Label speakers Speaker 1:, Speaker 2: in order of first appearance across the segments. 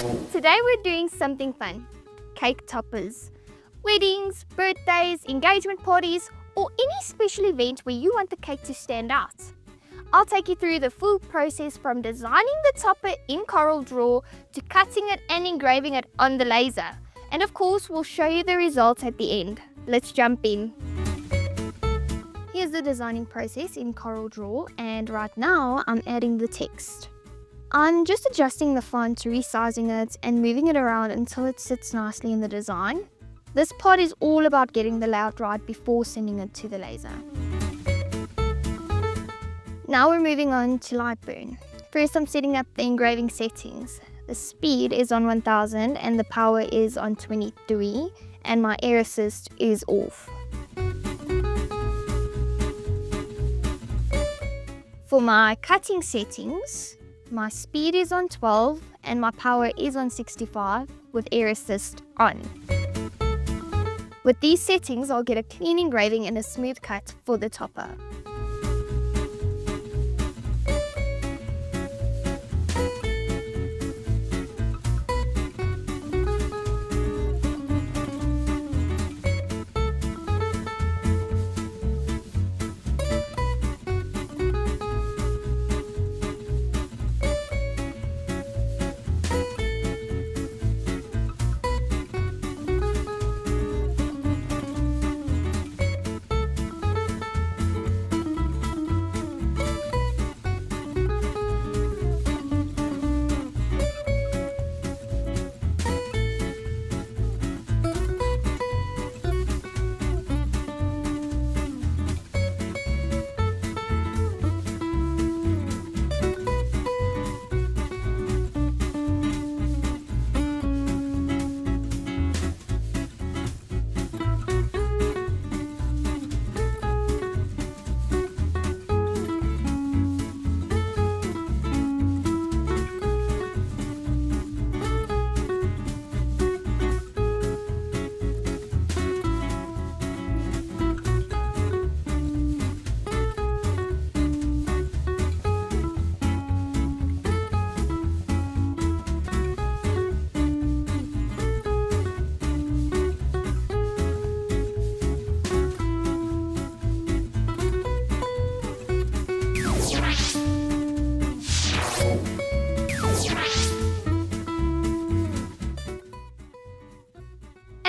Speaker 1: Today we're doing something fun. Cake toppers. Weddings, birthdays, engagement parties, or any special event where you want the cake to stand out. I'll take you through the full process from designing the topper in CorelDRAW to cutting it and engraving it on the laser. And of course, we'll show you the results at the end. Let's jump in. Here's the designing process in CorelDRAW, and right now I'm adding the text. I'm just adjusting the font, resizing it and moving it around until it sits nicely in the design. This part is all about getting the layout right before sending it to the laser. Now we're moving on to light burn. First I'm setting up the engraving settings. The speed is on 1000 and the power is on 23 and my air assist is off. For my cutting settings, my speed is on 12 and my power is on 65 with air assist on. With these settings, I'll get a clean engraving and a smooth cut for the topper.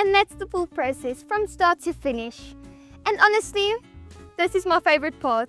Speaker 1: And that's the full process from start to finish. And honestly, this is my favorite part.